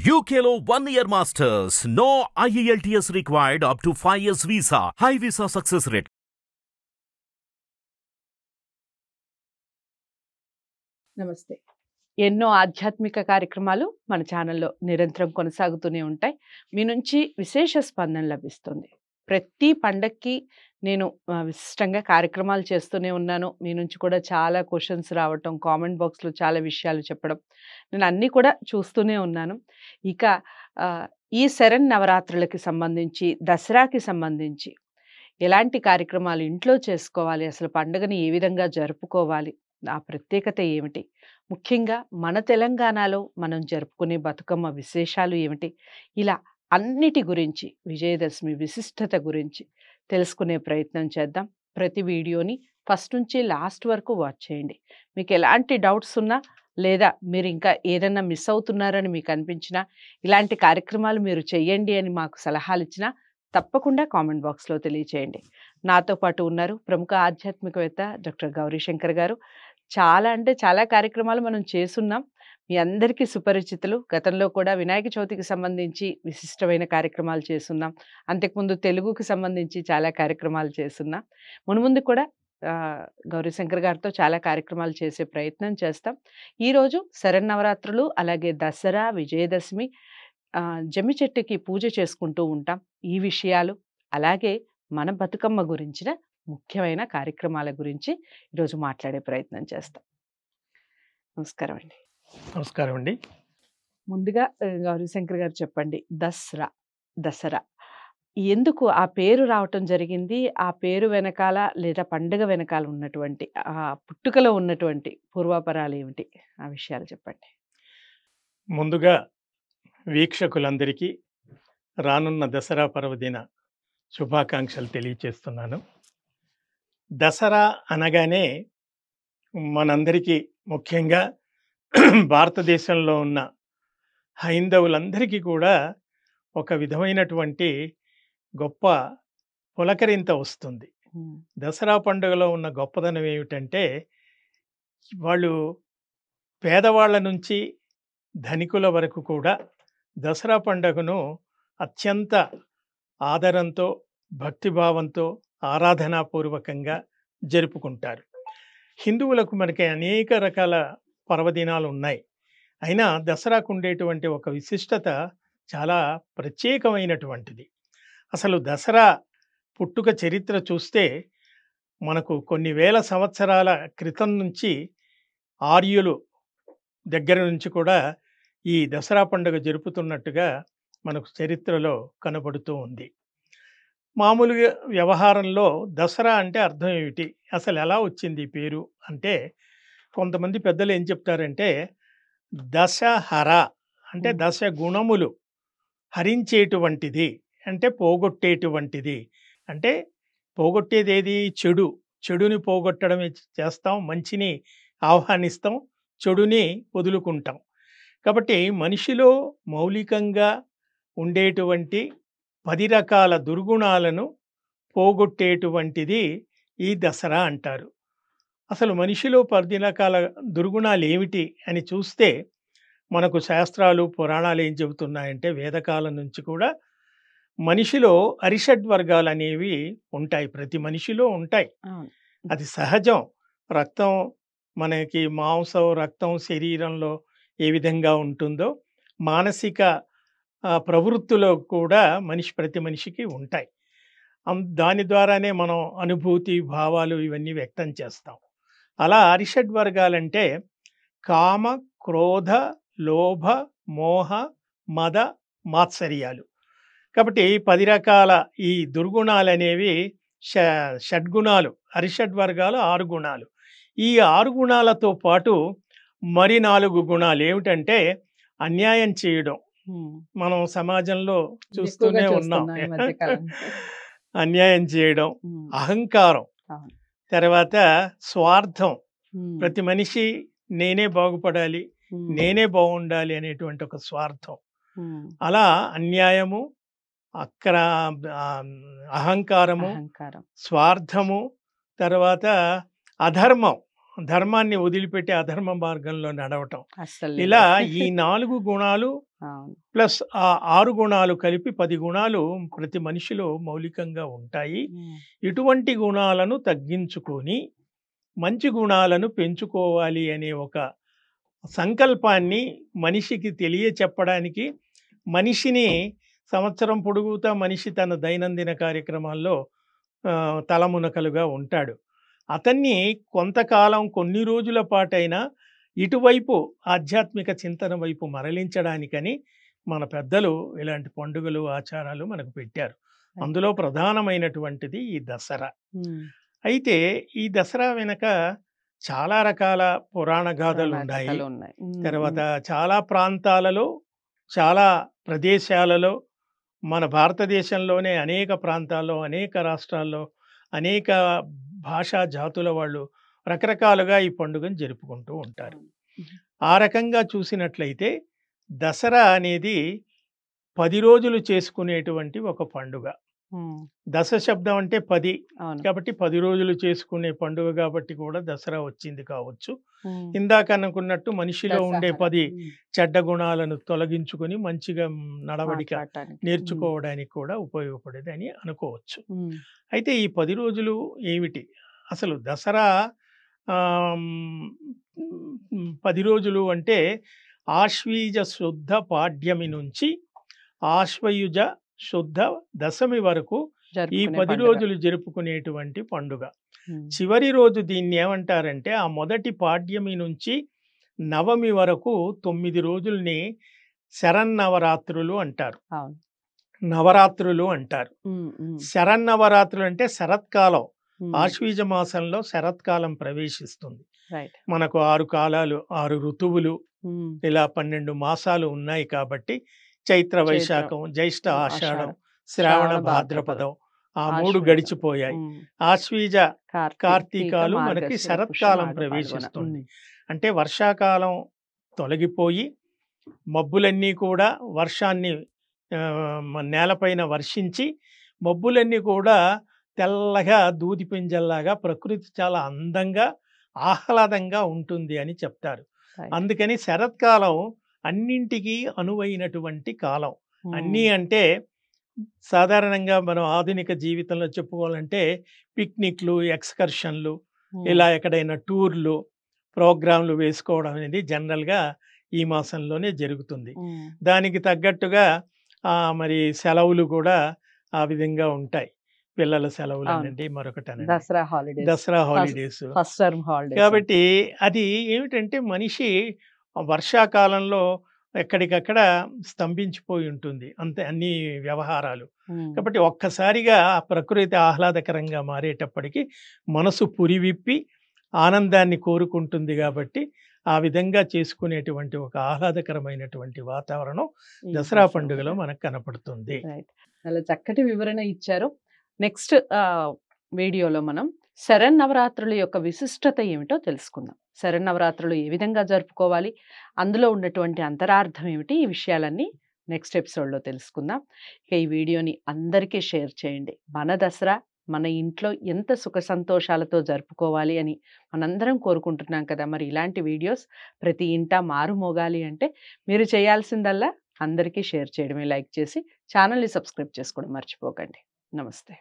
UKLO 1 year masters. No IELTS required up to 5 years visa. High visa success rate. నమస్తే. ఎన్నో ఆధ్యాత్మిక కార్యక్రమాలు మన ఛానల్లో నిరంతరం కొనసాగుతూనే ఉంటాయి. మీ నుంచి విశేష స్పందన లభిస్తుంది. ప్రతి పండక్కి నేను విశిష్టంగా కార్యక్రమాలు చేస్తూనే ఉన్నాను. మీ నుంచి కూడా చాలా క్వశ్చన్స్ రావటం, కామెంట్ బాక్స్‌లో చాలా విషయాలు చెప్పడం, నేను అన్నీ కూడా చూస్తూనే ఉన్నాను. ఇక ఈ శరన్నవరాత్రులకి సంబంధించి, దసరాకి సంబంధించి ఎలాంటి కార్యక్రమాలు ఇంట్లో చేసుకోవాలి, అసలు పండుగని ఏ విధంగా జరుపుకోవాలి, ఆ ప్రత్యేకత ఏమిటి, ముఖ్యంగా మన తెలంగాణలో మనం జరుపుకునే బతుకమ్మ విశేషాలు ఏమిటి, ఇలా అన్నిటి గురించి, విజయదశమి విశిష్టత గురించి తెలుసుకునే ప్రయత్నం చేద్దాం. ప్రతి వీడియోని ఫస్ట్ నుంచి లాస్ట్ వరకు వాచ్ చేయండి. మీకు ఎలాంటి డౌట్స్ ఉన్నా, లేదా మీరు ఇంకా ఏదైనా మిస్ అవుతున్నారని మీకు అనిపించినా, ఇలాంటి కార్యక్రమాలు మీరు చెయ్యండి అని మాకు సలహాలు ఇచ్చినా తప్పకుండా కామెంట్ బాక్స్లో తెలియచేయండి. నాతో పాటు ఉన్నారు ప్రముఖ ఆధ్యాత్మికవేత్త డాక్టర్ గౌరీశంకర్ గారు. చాలా అంటే చాలా కార్యక్రమాలు మనం చేసున్నాం, మీ అందరికీ సుపరిచితులు. గతంలో కూడా వినాయక చవితికి సంబంధించి విశిష్టమైన కార్యక్రమాలు చేస్తున్నాం, అంతకుముందు తెలుగుకి సంబంధించి చాలా కార్యక్రమాలు చేస్తున్నాం. మున్ముందు కూడా గౌరీశంకర్ గారితో చాలా కార్యక్రమాలు చేసే ప్రయత్నం చేస్తాం. ఈరోజు శరన్నవరాత్రులు, అలాగే దసరా, విజయదశమి, జమ్మి చెట్టుకి పూజ చేసుకుంటూ ఉంటాం. ఈ విషయాలు, అలాగే మన బతుకమ్మ గురించిన ముఖ్యమైన కార్యక్రమాల గురించి ఈరోజు మాట్లాడే ప్రయత్నం చేస్తాం. నమస్కారం అండి. నమస్కారం అండి. ముందుగా గౌరీశంకర్ గారు చెప్పండి, దసరా ఎందుకు ఆ పేరు రావటం జరిగింది? ఆ పేరు వెనకాల లేదా పండుగ వెనకాల ఉన్నటువంటి ఆ పుట్టుకలో ఉన్నటువంటి పూర్వాపరాలు ఏమిటి, ఆ విషయాలు చెప్పండి. ముందుగా వీక్షకులందరికీ రానున్న దసరా పర్వదిన శుభాకాంక్షలు తెలియచేస్తున్నాను. దసరా అనగానే మనందరికీ, ముఖ్యంగా భారతదేశంలో ఉన్న హైందవులందరికీ కూడా ఒక విధమైనటువంటి గొప్ప పులకరింత వస్తుంది. దసరా పండుగలో ఉన్న గొప్పదనం ఏమిటంటే, వాళ్ళు పేదవాళ్ళ నుంచి ధనికుల వరకు కూడా దసరా పండుగను అత్యంత ఆదరంతో, భక్తిభావంతో, ఆరాధనాపూర్వకంగా జరుపుకుంటారు. హిందువులకు మనకి అనేక రకాల పర్వదినాలు ఉన్నాయి, అయినా దసరాకు ఉండేటువంటి ఒక విశిష్టత చాలా ప్రత్యేకమైనటువంటిది. అసలు దసరా పుట్టుక చరిత్ర చూస్తే మనకు కొన్ని వేల సంవత్సరాల క్రితం నుంచి ఆర్యులు దగ్గర నుంచి కూడా ఈ దసరా పండుగ జరుపుతున్నట్టుగా మనకు చరిత్రలో కనబడుతూ ఉంది. మామూలుగా వ్యవహారంలో దసరా అంటే అర్థం ఏమిటి, అసలు ఎలా వచ్చింది ఈ పేరు అంటే, కొంతమంది పెద్దలు ఏం చెప్తారంటే, దశహర అంటే దశ గుణములు హరించేటువంటిది, అంటే పోగొట్టేటువంటిది. అంటే పోగొట్టేది ఏది? చెడుని పోగొట్టడమే చేస్తాం, మంచిని ఆహ్వానిస్తాం, చెడుని వదులుకుంటాం. కాబట్టి మనిషిలో మౌలికంగా ఉండేటువంటి 10 రకాల దుర్గుణాలను పోగొట్టేటువంటిది ఈ దసరా అంటారు. అసలు మనిషిలో 10 రకాల దుర్గుణాలు ఏమిటి అని చూస్తే మనకు శాస్త్రాలు, పురాణాలు ఏం చెబుతున్నాయంటే, వేదకాలం నుంచి కూడా మనిషిలో అరిషడ్వర్గాలు అనేవి ఉంటాయి, ప్రతి మనిషిలో ఉంటాయి. అది సహజం. రక్తం, మనకి మాంసం, రక్తం శరీరంలో ఏ విధంగా ఉంటుందో, మానసిక ప్రవృత్తిలో కూడా ప్రతి మనిషికి ఉంటాయి. దాని ద్వారానే మనం అనుభూతి, భావాలు ఇవన్నీ వ్యక్తం చేస్తాం. అలా అరిషడ్వర్గాలంటే కామ, క్రోధ, లోభ, మోహ, మద, మాత్సర్యాలు. కాబట్టి 10 రకాల ఈ దుర్గుణాలు అనేవి షడ్గుణాలు. అరిషడ్వర్గాలు 6 గుణాలు. ఈ 6 గుణాలతో పాటు మరి 4 గుణాలు ఏమిటంటే, అన్యాయం చేయడం. మనం సమాజంలో చూస్తూనే ఉన్నాం. అన్యాయం చేయడం, అహంకారం, తర్వాత స్వార్థం. ప్రతి మనిషి నేనే బాగుపడాలి, నేనే బాగుండాలి అనేటువంటి ఒక స్వార్థం. అలా అన్యాయము, అహంకారము, స్వార్థము, తర్వాత అధర్మం ధర్మాన్ని వదిలిపెట్టి అధర్మ మార్గంలో నడవటం. అస్సలు ఇలా ఈ 4 గుణాలు అవును. ప్లస్ ఆ 6 గుణాలు కలిపి 10 గుణాలు ప్రతి మనిషిలో మౌలికంగా ఉంటాయి. ఇటువంటి గుణాలను తగ్గించుకొని మంచి గుణాలను పెంచుకోవాలి అనే ఒక సంకల్పాన్ని మనిషికి తెలియచెప్పడానికి, మనిషిని సంవత్సరం పొడుగుతా మనిషి తన దైనందిన కార్యక్రమాల్లో తలమునకలుగా ఉంటాడు. అతన్ని కొంతకాలం కొన్ని రోజుల పాటైనా ఇటువైపు ఆధ్యాత్మిక చింతన వైపు మరలించడానికని మన పెద్దలు ఇలాంటి పండుగలు ఆచారాలు మనకు పెట్టారు. అందులో ప్రధానమైనటువంటిది ఈ దసరా. అయితే ఈ దసరా వెనక చాలా రకాల పురాణ గాథలు ఉన్నాయి. తర్వాత చాలా ప్రాంతాలలో, చాలా ప్రదేశాలలో, మన భారతదేశంలోనే అనేక ప్రాంతాల్లో, అనేక రాష్ట్రాల్లో, అనేక భాషా జాతుల వాళ్ళు రకరకాలుగా ఈ పండుగను జరుపుకుంటూ ఉంటారు. ఆ రకంగా చూసినట్లయితే దసరా అనేది 10 రోజులు చేసుకునేటువంటి ఒక పండుగ. దశ శబ్దం అంటే 10 కాబట్టి 10 రోజులు చేసుకునే పండుగ కాబట్టి కూడా దసరా వచ్చింది కావచ్చు. ఇందాక అనుకున్నట్టు మనిషిలో ఉండే 10 చెడ్డ గుణాలను తొలగించుకొని మంచిగా నడవడిక నేర్చుకోవడానికి కూడా ఉపయోగపడేది అని అనుకోవచ్చు. అయితే ఈ 10 రోజులు ఏమిటి? అసలు దసరా 10 రోజులు అంటే ఆశ్వీజ శుద్ధ పాడ్యమి నుంచి ఆశ్వయుజ శుద్ధ దశమి వరకు ఈ 10 రోజులు జరుపుకునేటువంటి పండుగ. చివరి రోజు దీన్ని ఏమంటారంటే ఆ మొదటి పాడ్యమి నుంచి నవమి వరకు 9 రోజుల్ని శరన్నవరాత్రులు అంటారు. నవరాత్రులు అంటారు. శరన్నవరాత్రులు అంటే శరత్కాలం. ఆశ్వీజ మాసంలో శరత్కాలం ప్రవేశిస్తుంది. మనకు 6 కాలాలు, 6 ఋతువులు, ఇలా 12 మాసాలు ఉన్నాయి కాబట్టి చైత్ర వైశాఖం, జ్యేష్ఠ ఆషాఢం, శ్రావణ భాద్రపదం ఆ 3 గడిచిపోయాయి. ఆశ్వీజ కార్తీకాలు మనకి శరత్కాలం ప్రవేశిస్తుంది. అంటే వర్షాకాలం తొలగిపోయి మబ్బులన్నీ కూడా వర్షాన్ని నేలపైన వర్షించి మబ్బులన్నీ కూడా తెల్లగా దూది పింజల్లాగా ప్రకృతి చాలా అందంగా ఆహ్లాదంగా ఉంటుంది అని చెప్తారు. అందుకని శరత్కాలం అన్నింటికీ అనువైనటువంటి కాలం. అన్నీ అంటే సాధారణంగా మనం ఆధునిక జీవితంలో చెప్పుకోవాలంటే పిక్నిక్లు, ఎక్స్కర్షన్లు, ఇలా ఎక్కడైనా టూర్లు, ప్రోగ్రాంలు వేసుకోవడం అనేది జనరల్గా ఈ మాసంలోనే జరుగుతుంది. దానికి తగ్గట్టుగా మరి సెలవులు కూడా ఆ విధంగా ఉంటాయి. పిల్లల సెలవులు అనండి, మరొకటి దసరా హాలిడేస్. కాబట్టి అది ఏమిటంటే మనిషి వర్షాకాలంలో ఎక్కడికక్కడ స్తంభించిపోయి ఉంటుంది అంతే అన్ని వ్యవహారాలు. కాబట్టి ఒక్కసారిగా ఆ ప్రకృతి ఆహ్లాదకరంగా మారేటప్పటికి మనసు పురివిప్పి ఆనందాన్ని కోరుకుంటుంది. కాబట్టి ఆ విధంగా చేసుకునేటువంటి ఒక ఆహ్లాదకరమైనటువంటి వాతావరణం దసరా పండుగలో మనకు కనపడుతుంది. చాలా చక్కటి వివరణ ఇచ్చారు. నెక్స్ట్ వీడియోలో మనం శరన్నవరాత్రుల యొక్క విశిష్టత ఏమిటో తెలుసుకుందాం. శరన్నవరాత్రులు ఏ విధంగా జరుపుకోవాలి, అందులో ఉన్నటువంటి అంతరార్థం ఏమిటి, ఈ విషయాలన్నీ నెక్స్ట్ ఎపిసోడ్లో తెలుసుకుందాం. ఇక ఈ వీడియోని అందరికీ షేర్ చేయండి. మన దసరా మన ఇంట్లో ఎంత సుఖ సంతోషాలతో జరుపుకోవాలి అని మనందరం కోరుకుంటున్నాం కదా. మరి ఇలాంటి వీడియోస్ ప్రతి ఇంటా మారుమోగాలి అంటే మీరు చేయాల్సిందల్లా అందరికీ షేర్ చేయడమే, లైక్ చేసి ఛానల్ని సబ్స్క్రైబ్ చేసుకోవడం మర్చిపోకండి. నమస్తే.